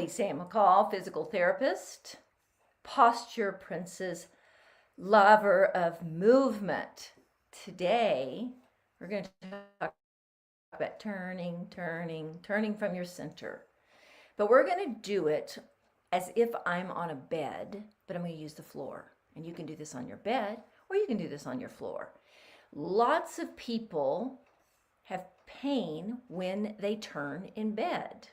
Lisa Ann McCall, physical therapist, posture princess, lover of movement. Today, we're going to talk about turning from your center. But we're going to do it as if I'm on a bed, but I'm going to use the floor. And you can do this on your bed, or you can do this on your floor. Lots of people have pain when they turn in bed.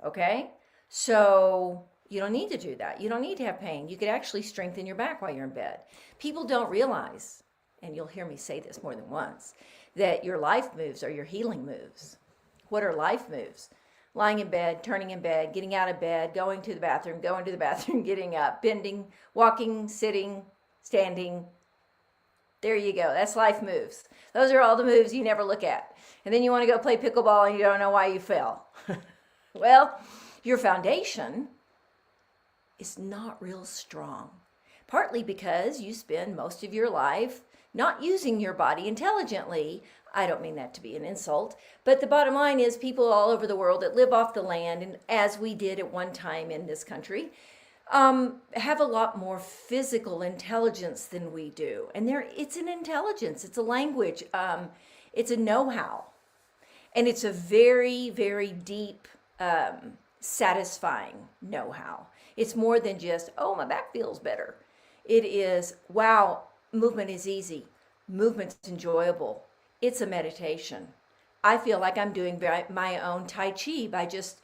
Okay? So you don't need to do that. You don't need to have pain. You could actually strengthen your back while you're in bed. People don't realize, and you'll hear me say this more than once, that your life moves are your healing moves. What are life moves? Lying in bed, turning in bed, getting out of bed, going to the bathroom, getting up, bending, walking, sitting, standing. There you go. That's life moves. Those are all the moves you never look at. And then you want to go play pickleball and you don't know why you fell. Well, your foundation is not real strong. Partly because you spend most of your life not using your body intelligently. I don't mean that to be an insult, but the bottom line is people all over the world that live off the land, and as we did at one time in this country, have a lot more physical intelligence than we do. And it's an intelligence, it's a language, it's a know-how. And it's a very, very deep, satisfying know-how. It's more than just, oh, my back feels better. It is, wow, movement is easy. Movement's enjoyable. It's a meditation. I feel like I'm doing my own Tai Chi by just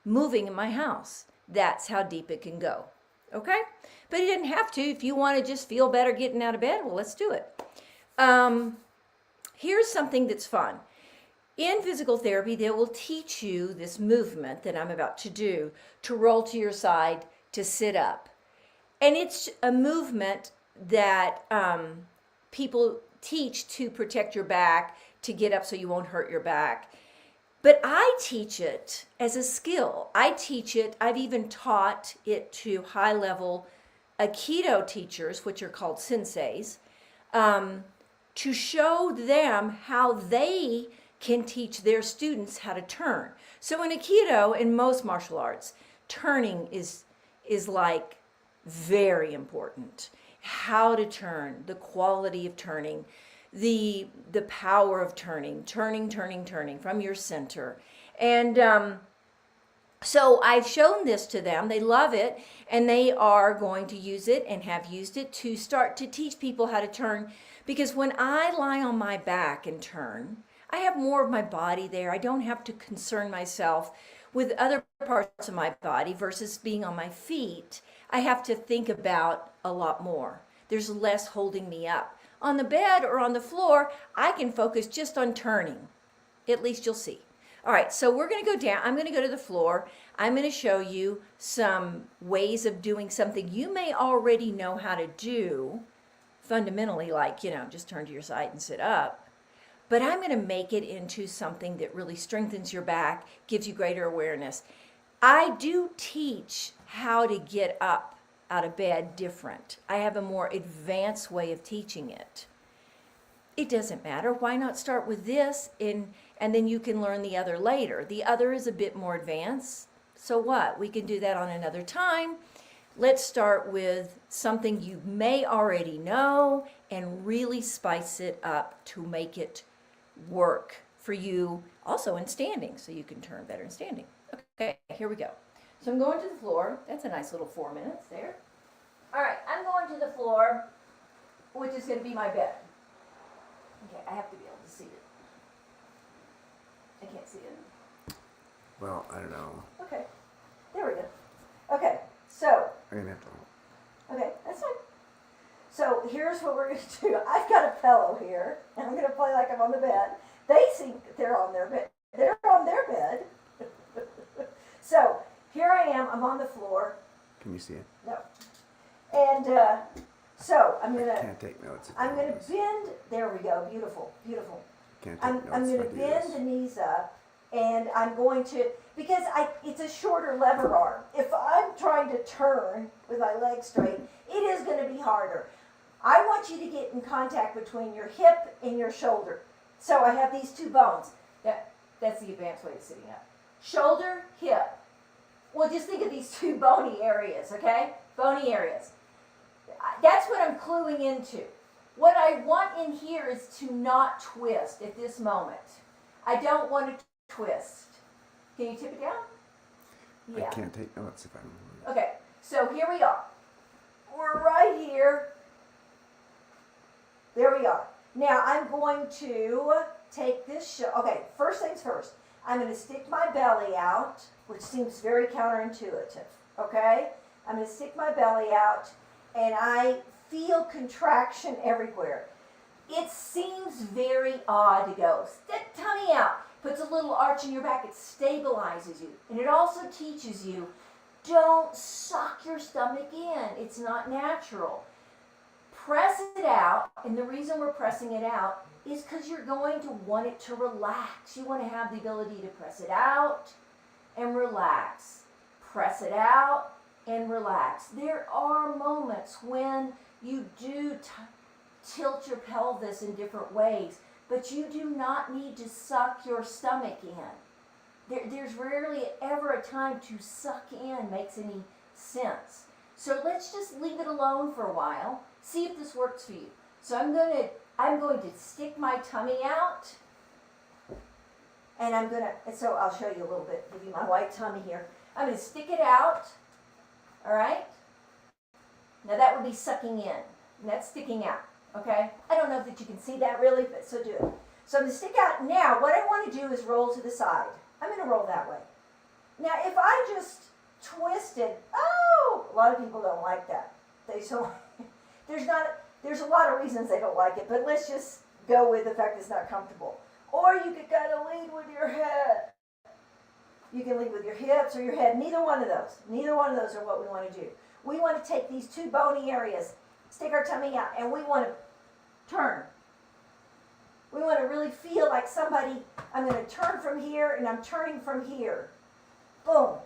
moving in my house. That's how deep it can go. Okay? But you didn't have to. If you want to just feel better getting out of bed, well, let's do it. Here's something that's fun. In physical therapy, they will teach you this movement that I'm about to do, to roll to your side, to sit up. And it's a movement that people teach to protect your back, to get up so you won't hurt your back. But I teach it as a skill. I teach it, I've even taught it to high-level Aikido teachers, which are called senseis, to show them how they can teach their students how to turn. So in Aikido, in most martial arts, turning is like very important. How to turn, the quality of turning, the power of turning from your center. And so I've shown this to them. They love it, and they are going to use it and have used it to start to teach people how to turn. Because when I lie on my back and turn, I have more of my body there. I don't have to concern myself with other parts of my body versus being on my feet. I have to think about a lot more. There's less holding me up. On the bed or on the floor, I can focus just on turning. At least you'll see. All right, so we're going to go down. I'm going to go to the floor. I'm going to show you some ways of doing something you may already know how to do, fundamentally, like, just turn to your side and sit up. But I'm going to make it into something that really strengthens your back, gives you greater awareness. I do teach how to get up out of bed different. I have a more advanced way of teaching it. It doesn't matter. Why not start with this and then you can learn the other later. The other is a bit more advanced. So what? We can do that on another time. Let's start with something you may already know and really spice it up to make it work for you also in standing, so you can turn better in standing. Okay, here we go. So I'm going to the floor. That's a nice little 4 minutes there. All right, I'm going to the floor, which is going to be my bed. Okay, I have to be able to see it. I can't see it. Well, I don't know. Okay, there we go. Okay, so. I'm going to have to. Okay, that's fine. So here's what we're going to do. I've got a pillow here, and I'm going to play like I'm on the bed. They think they're on their bed. They're on their bed. So here I am. I'm on the floor. Can you see it? No. And so I'm going to. Can't take notes. I'm going to bend. There we go. Beautiful, beautiful. Can't take notes. I'm going to bend the knees up, and I'm going to, because it's a shorter lever arm. If I'm trying to turn with my legs straight, it is going to be harder. I want you to get in contact between your hip and your shoulder. So I have these two bones. That's the advanced way of sitting up. Shoulder, hip. Well, just think of these two bony areas, okay? Bony areas. That's what I'm cluing into. What I want in here is to not twist at this moment. I don't want to twist. Can you tip it down? I can't take notes if I'm. Okay, so here we are. We're right here. There we are. Now I'm going to take this okay, first things first. I'm going to stick my belly out, which seems very counterintuitive. Okay? I'm going to stick my belly out, and I feel contraction everywhere. It seems very odd to go, stick tummy out. Puts a little arch in your back. It stabilizes you. And it also teaches you, don't suck your stomach in. It's not natural. Press it out, and the reason we're pressing it out is because you're going to want it to relax. You want to have the ability to press it out and relax. Press it out and relax. There are moments when you do tilt your pelvis in different ways, but you do not need to suck your stomach in. There's rarely ever a time to suck in makes any sense. So let's just leave it alone for a while. See if this works for you. So I'm going to stick my tummy out, and so I'll show you a little bit, give you my white tummy here. I'm going to stick it out, all right? Now that would be sucking in, and that's sticking out, okay? I don't know that you can see that really, but so do it. So I'm going to stick out. Now what I want to do is roll to the side. I'm going to roll that way. Now if I just twisted, a lot of people don't like that. There's a lot of reasons they don't like it, but let's just go with the fact it's not comfortable. Or you could kind of lead with your head. You can lead with your hips or your head. Neither one of those. Neither one of those are what we want to do. We want to take these two bony areas, stick our tummy out, and we want to turn. We want to really feel like somebody, I'm going to turn from here and I'm turning from here. Boom.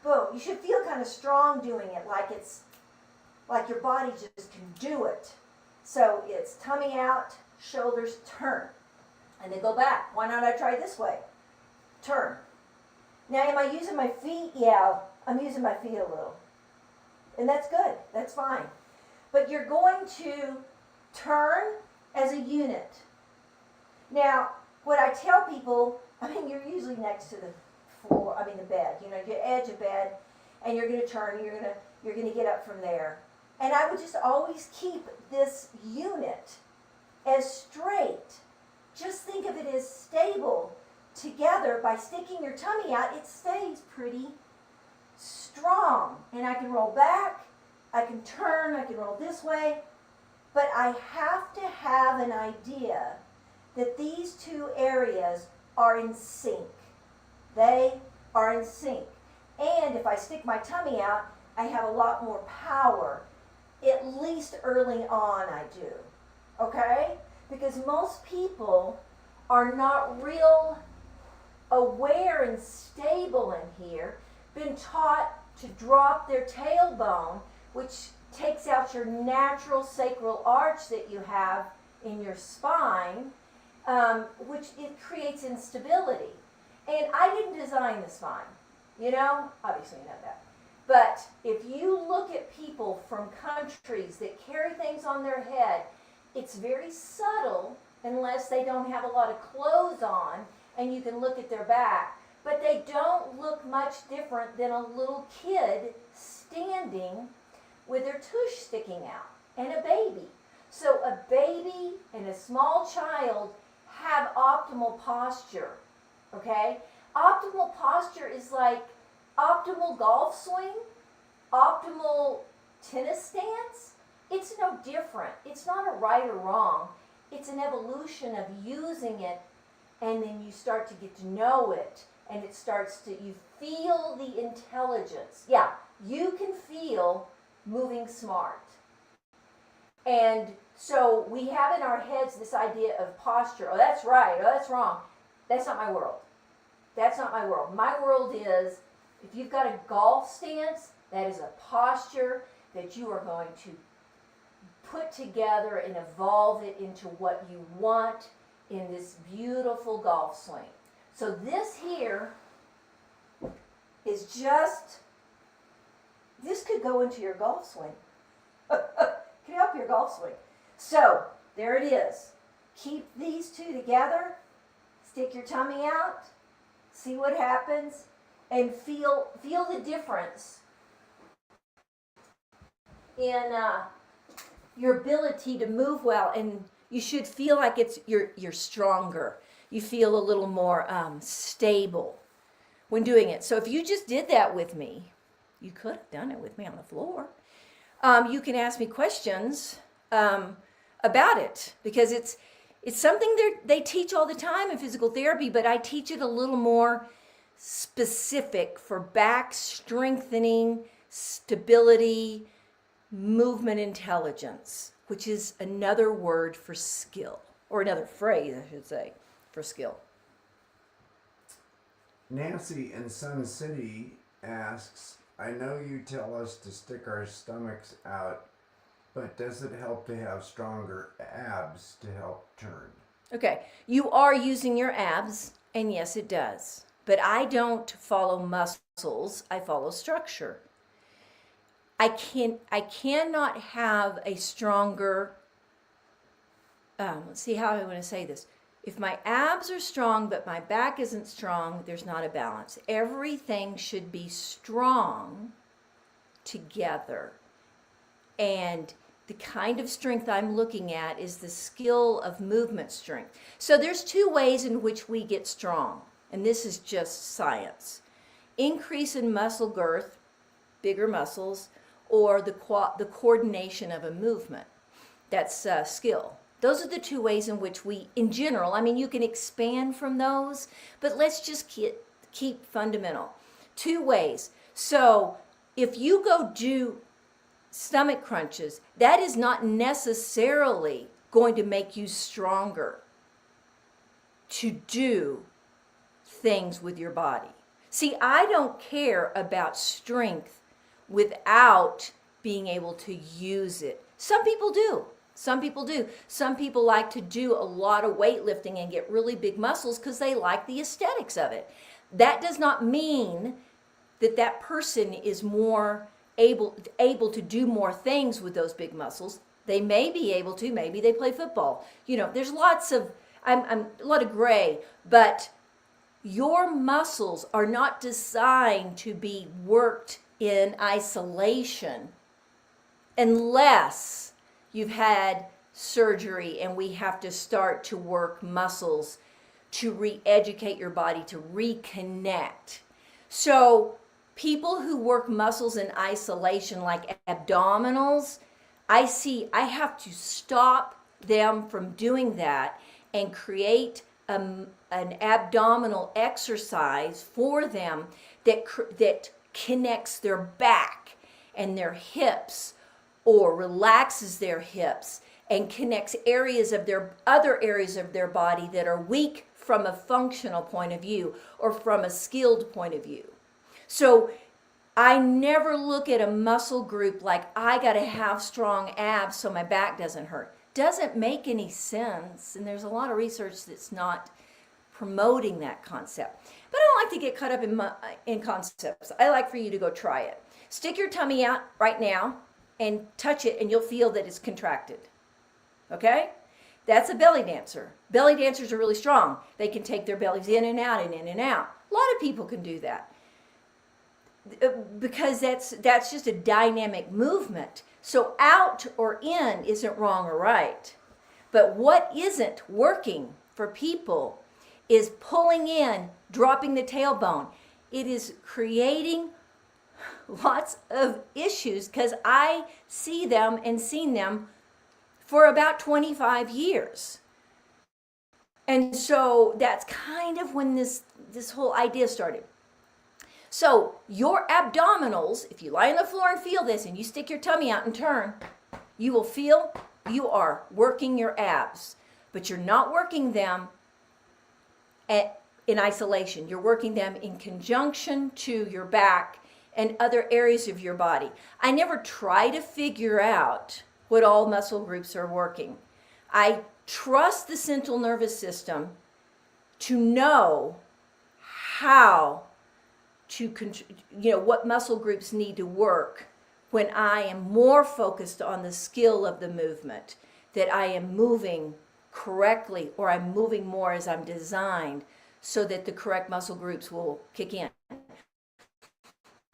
Boom. You should feel kind of strong doing it, like your body just can do it. So it's tummy out, shoulders, turn. And then go back. Why not I try this way? Turn. Now am I using my feet? Yeah, I'm using my feet a little. And that's good. That's fine. But you're going to turn as a unit. Now, what I tell people, you're usually next to the floor, the bed, your edge of bed, and you're going to turn, and you're going to get up from there. And I would just always keep this unit as straight. Just think of it as stable together. By sticking your tummy out, it stays pretty strong. And I can roll back, I can turn, I can roll this way, but I have to have an idea that these two areas are in sync. They are in sync. And if I stick my tummy out, I have a lot more power. At least early on I do. Okay? Because most people are not real aware and stable in here, been taught to drop their tailbone, which takes out your natural sacral arch that you have in your spine, which it creates instability. And I didn't design the spine, obviously you know that. But if you look at people from countries that carry things on their head, it's very subtle unless they don't have a lot of clothes on and you can look at their back. But they don't look much different than a little kid standing with their tush sticking out, and a baby. So a baby and a small child have optimal posture, okay? Optimal posture is like optimal golf swing, optimal tennis stance. It's no different. It's not a right or wrong. It's an evolution of using it, and then you start to get to know it, and you feel the intelligence. Yeah, you can feel moving smart. And so we have in our heads this idea of posture. Oh, that's right. Oh, that's wrong. That's not my world. That's not my world. My world is, if you've got a golf stance, that is a posture that you are going to put together and evolve it into what you want in this beautiful golf swing. So this here is just, this could go into your golf swing. Could help your golf swing. So, there it is. Keep these two together. Stick your tummy out. See what happens. And feel the difference in your ability to move well. And you should feel like you're stronger. You feel a little more stable when doing it. So if you just did that with me, you could have done it with me on the floor. You can ask me questions about it, because it's something they teach all the time in physical therapy, but I teach it a little more specific for back strengthening, stability, movement intelligence, which is another word for skill, or another phrase, I should say, for skill. Nancy in Sun City asks, I know you tell us to stick our stomachs out, but does it help to have stronger abs to help turn? Okay, you are using your abs, and yes, it does. But I don't follow muscles, I follow structure. I cannot have a stronger, let's see how I want to say this. If my abs are strong, but my back isn't strong, there's not a balance. Everything should be strong together. And the kind of strength I'm looking at is the skill of movement strength. So there's two ways in which we get strong, and this is just science. Increase in muscle girth, bigger muscles, or the coordination of a movement. That's skill. Those are the two ways in which we, in general, I mean, you can expand from those, but let's just keep fundamental. Two ways. So if you go do stomach crunches, that is not necessarily going to make you stronger to do things with your body. See, I don't care about strength without being able to use it. Some people do. Some people do. Some people like to do a lot of weightlifting and get really big muscles because they like the aesthetics of it. That does not mean that that person is more able to do more things with those big muscles. They may be able to. Maybe they play football. You know, there's lots of, a lot of gray, but your muscles are not designed to be worked in isolation unless you've had surgery and we have to start to work muscles to re-educate your body, to reconnect. So people who work muscles in isolation, like abdominals, I have to stop them from doing that and create an abdominal exercise for them that connects their back and their hips, or relaxes their hips and connects other areas of their body that are weak from a functional point of view or from a skilled point of view. So I never look at a muscle group like I got to have strong abs so my back doesn't hurt. Doesn't make any sense, and there's a lot of research that's not promoting that concept. But I don't like to get caught up in concepts. I like for you to go try it. Stick your tummy out right now and touch it, and you'll feel that it's contracted. Okay? That's a belly dancer. Belly dancers are really strong. They can take their bellies in and out and in and out. A lot of people can do that because that's just a dynamic movement. So out or in isn't wrong or right. But what isn't working for people is pulling in, dropping the tailbone. It is creating lots of issues because I see them and seen them for about 25 years. And so that's kind of when this whole idea started. So your abdominals, if you lie on the floor and feel this and you stick your tummy out and turn, you will feel you are working your abs, but you're not working them in isolation. You're working them in conjunction to your back and other areas of your body. I never try to figure out what all muscle groups are working. I trust the central nervous system to know how what muscle groups need to work when I am more focused on the skill of the movement, that I am moving correctly, or I'm moving more as I'm designed, so that the correct muscle groups will kick in.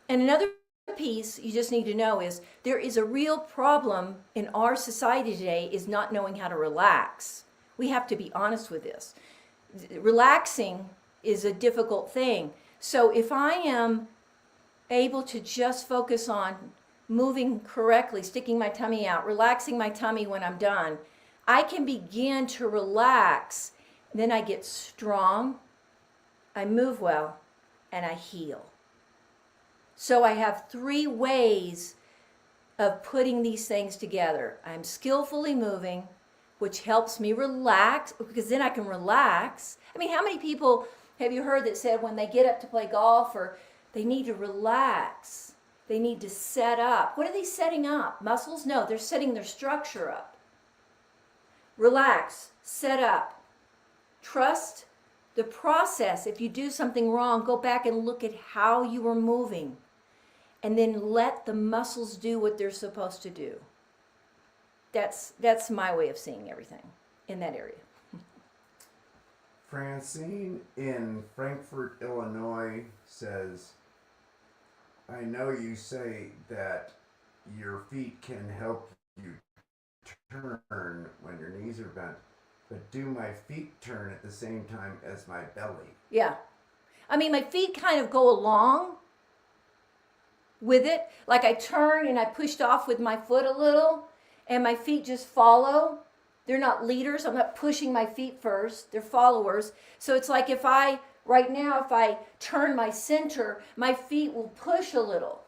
And another piece you just need to know is there is a real problem in our society today is not knowing how to relax. We have to be honest with this. Relaxing is a difficult thing. So if I am able to just focus on moving correctly, sticking my tummy out, relaxing my tummy when I'm done, I can begin to relax. Then I get strong, I move well, and I heal. So I have 3 ways of putting these things together. I'm skillfully moving, which helps me relax, because then I can relax. I mean, how many people have you heard that said when they get up to play golf, or they need to relax, they need to set up? What are they setting up? Muscles? No, they're setting their structure up. Relax, set up. Trust the process. If you do something wrong, go back and look at how you were moving, and then let the muscles do what they're supposed to do. That's my way of seeing everything in that area. Francine in Frankfort, Illinois says, I know you say that your feet can help you turn when your knees are bent, but do my feet turn at the same time as my belly? Yeah. I mean, my feet kind of go along with it. Like I turn and I pushed off with my foot a little, and my feet just follow. They're not leaders. I'm not pushing my feet first. They're followers. So it's like right now, if I turn my center, my feet will push a little.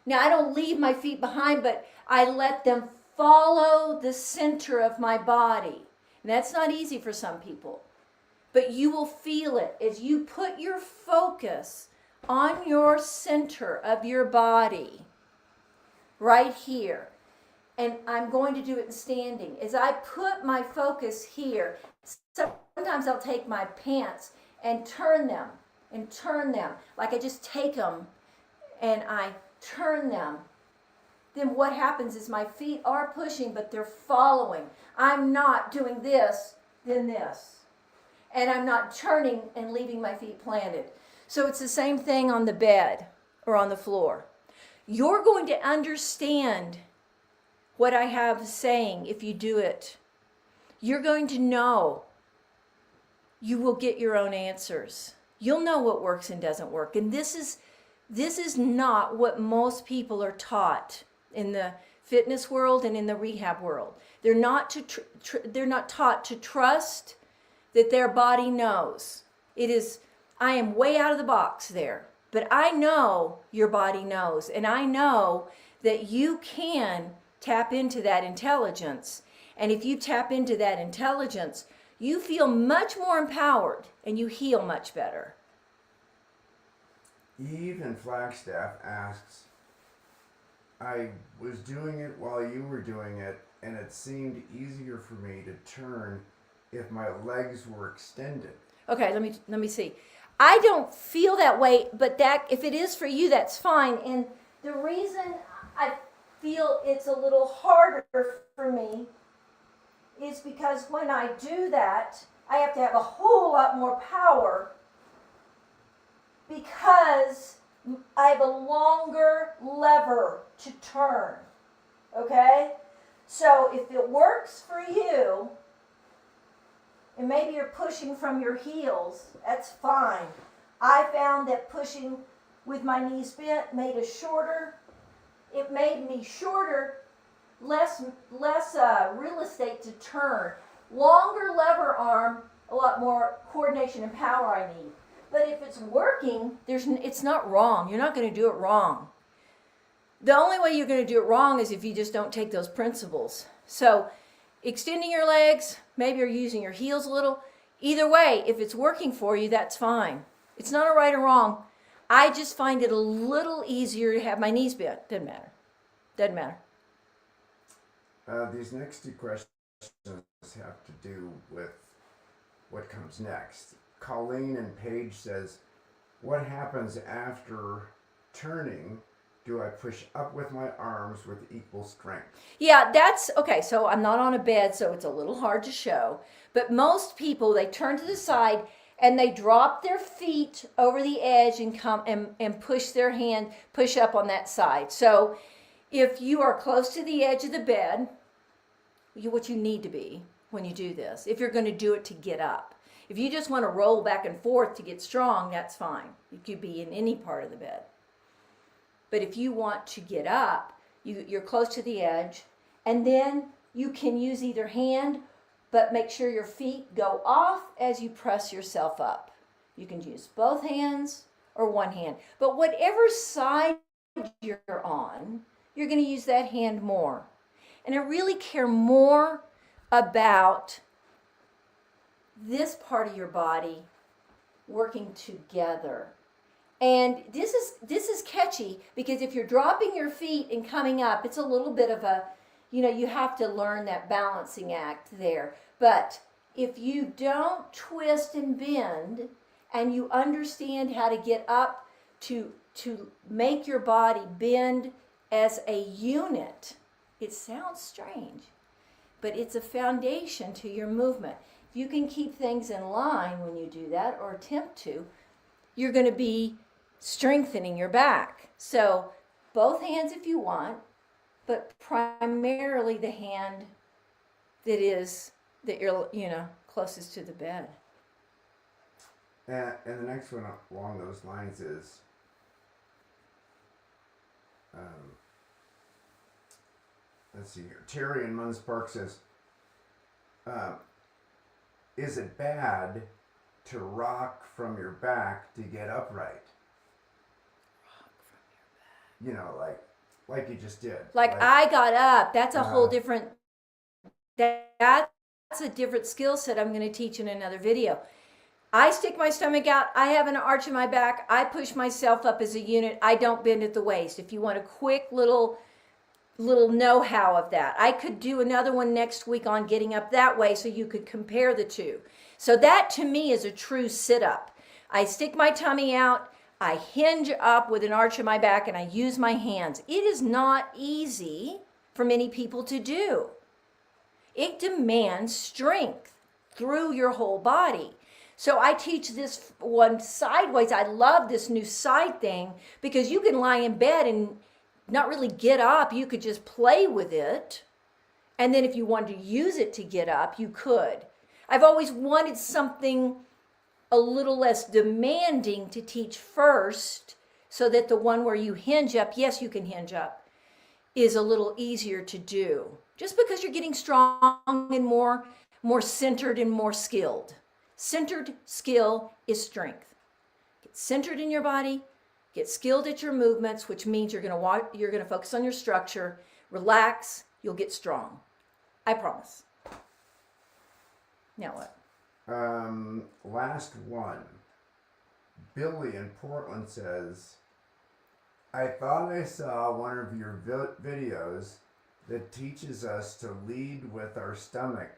Now, I don't leave my feet behind, but I let them follow the center of my body. And that's not easy for some people. But you will feel it as you put your focus on your center of your body, right here. And I'm going to do it in standing. As I put my focus here, sometimes I'll take my pants and turn them, like I just take them and I turn them. Then what happens is my feet are pushing, but they're following. I'm not doing this, then this. And I'm not turning and leaving my feet planted. So it's the same thing on the bed or on the floor. You're going to understand what I have saying if you do it. You're going to know. You will get your own answers. You'll know what works and doesn't work. And this is not what most people are taught in the fitness world and in the rehab world. They're not taught to trust that their body knows. I am way out of the box there, but I know your body knows, and I know that you can tap into that intelligence. And if you tap into that intelligence, you feel much more empowered and you heal much better. Eve in Flagstaff asks, I was doing it while you were doing it, and it seemed easier for me to turn if my legs were extended. Okay, let me see. I don't feel that way, but that if it is for you, that's fine. And the reason I feel it's a little harder for me is because when I do that, I have to have a whole lot more power because I have a longer lever to turn. Okay? So if it works for you, and maybe you're pushing from your heels, that's fine. I found that pushing with my knees bent made us shorter. It made me shorter, less real estate to turn. Longer lever arm, a lot more coordination and power I need. But if it's working, it's not wrong. You're not going to do it wrong. The only way you're going to do it wrong is if you just don't take those principles. So extending your legs, maybe you're using your heels a little. Either way, if it's working for you, that's fine. It's not a right or wrong. I just find it a little easier to have my knees bent. Doesn't matter. These next 2 questions have to do with what comes next. Colleen and Paige says, what happens after turning? Do I push up with my arms with equal strength? Yeah, that's okay. So I'm not on a bed, so it's a little hard to show. But most people, they turn to the side and they drop their feet over the edge and come and push their hand, push up on that side. So if you are close to the edge of the bed, what you need to be when you do this, if you're going to do it to get up. If you just want to roll back and forth to get strong, that's fine. You could be in any part of the bed. But if you want to get up, you're close to the edge, and then you can use either hand, but make sure your feet go off as you press yourself up. You can use both hands or one hand. But whatever side you're on, you're going to use that hand more. And I really care more about this part of your body working together. And this is catchy because if you're dropping your feet and coming up, it's a little bit of a, you have to learn that balancing act there. But if you don't twist and bend and you understand how to get up to make your body bend as a unit, it sounds strange, but it's a foundation to your movement. If you can keep things in line when you do that or attempt to, you're going to be strengthening your back. So both hands if you want, but primarily the hand that you're closest to the bed. And the next one along those lines is let's see here. Terry in Munns Park says, is it bad to rock from your back to get upright? Like you just did. Like I got up. That's a whole different. That's a different skill set I'm going to teach in another video. I stick my stomach out. I have an arch in my back. I push myself up as a unit. I don't bend at the waist. If you want a quick little know-how of that, I could do another one next week on getting up that way so you could compare the two. So that to me is a true sit-up. I stick my tummy out. I hinge up with an arch in my back and I use my hands. It is not easy for many people to do. It demands strength through your whole body. So I teach this one sideways. I love this new side thing because you can lie in bed and not really get up. You could just play with it. And then if you wanted to use it to get up, you could. I've always wanted something a little less demanding to teach first so that the one where you hinge up, yes, you can hinge up, is a little easier to do. Just because you're getting strong and more centered and more skilled. Centered skill is strength. Get centered in your body, get skilled at your movements, which means you're going to focus on your structure, relax, you'll get strong. I promise. Now what? Last one. Billy in Portland says, I thought I saw one of your videos that teaches us to lead with our stomach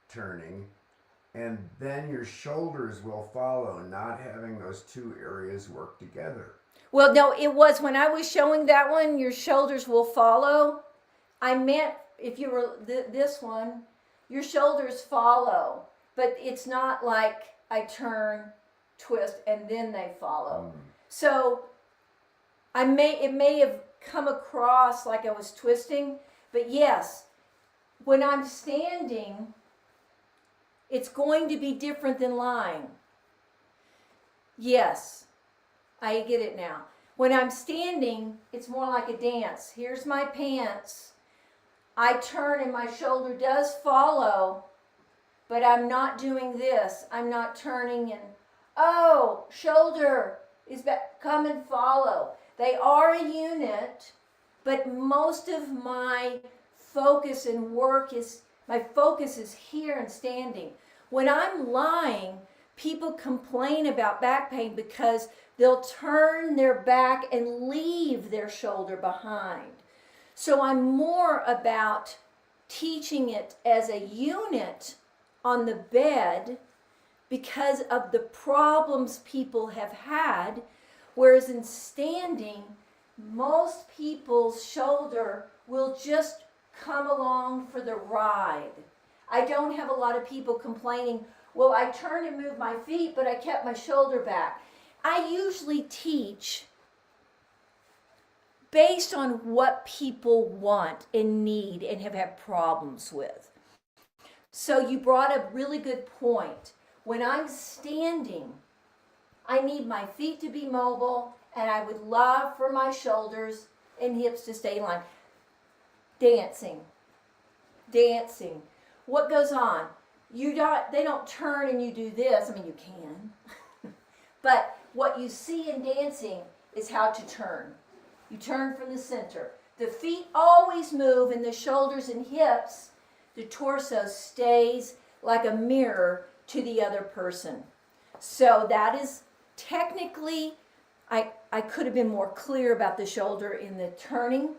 turning, and then your shoulders will follow, not having those two areas work together. Well, no, it was when I was showing that one, your shoulders will follow. I meant if you were this one, your shoulders follow, but it's not like I turn, twist, and then they follow. So it may have come across like I was twisting, but yes, when I'm standing, it's going to be different than lying. Yes, I get it now. When I'm standing, it's more like a dance. Here's my pants. I turn and my shoulder does follow, but I'm not doing this. I'm not turning and, shoulder is back, come and follow. They are a unit, but most of my focus and work is here and standing. When I'm lying, people complain about back pain because they'll turn their back and leave their shoulder behind. So I'm more about teaching it as a unit on the bed because of the problems people have had Whereas in standing, most people's shoulder will just come along for the ride. I don't have a lot of people complaining, well, I turned and moved my feet, but I kept my shoulder back. I usually teach based on what people want and need and have had problems with. So you brought a really good point. When I'm standing, I need my feet to be mobile, and I would love for my shoulders and hips to stay in line. Dancing. What goes on? They don't turn and you do this. I mean, you can. But what you see in dancing is how to turn. You turn from the center. The feet always move, and the shoulders and hips, the torso stays like a mirror to the other person. So that is technically, I could have been more clear about the shoulder in the turning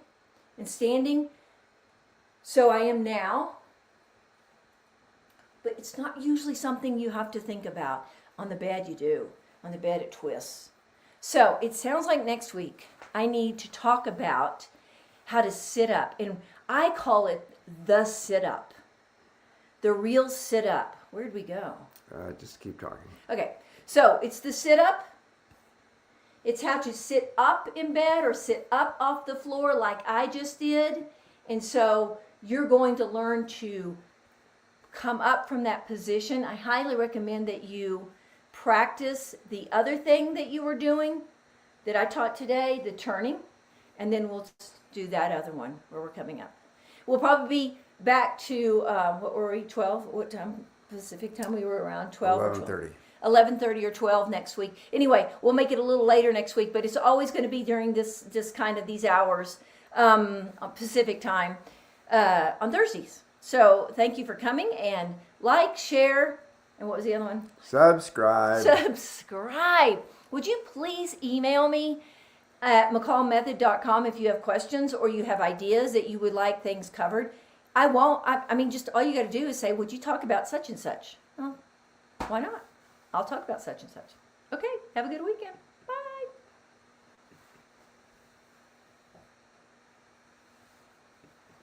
and standing. So I am now. But it's not usually something you have to think about. On the bed you do. On the bed it twists. So it sounds like next week I need to talk about how to sit up. And I call it the sit up. The real sit up. Where'd we go? Just keep talking. Okay, so it's the sit up. It's how to sit up in bed or sit up off the floor like I just did. And so you're going to learn to come up from that position. I highly recommend that you practice the other thing that you were doing that I taught today, the turning, and then we'll do that other one where we're coming up. We'll probably be back to, what were we, 12? What time? Pacific time? We were around 12 or 12. 11:30 or 12 next week. Anyway, we'll make it a little later next week, but it's always going to be during this kind of these hours, Pacific time, on Thursdays. So thank you for coming, and like, share, and what was the other one? Subscribe. Would you please email me at mccallmethod.com if you have questions or you have ideas that you would like things covered? I mean, just all you got to do is say, would you talk about such and such? Well, why not? I'll talk about such and such. Okay, have a good weekend.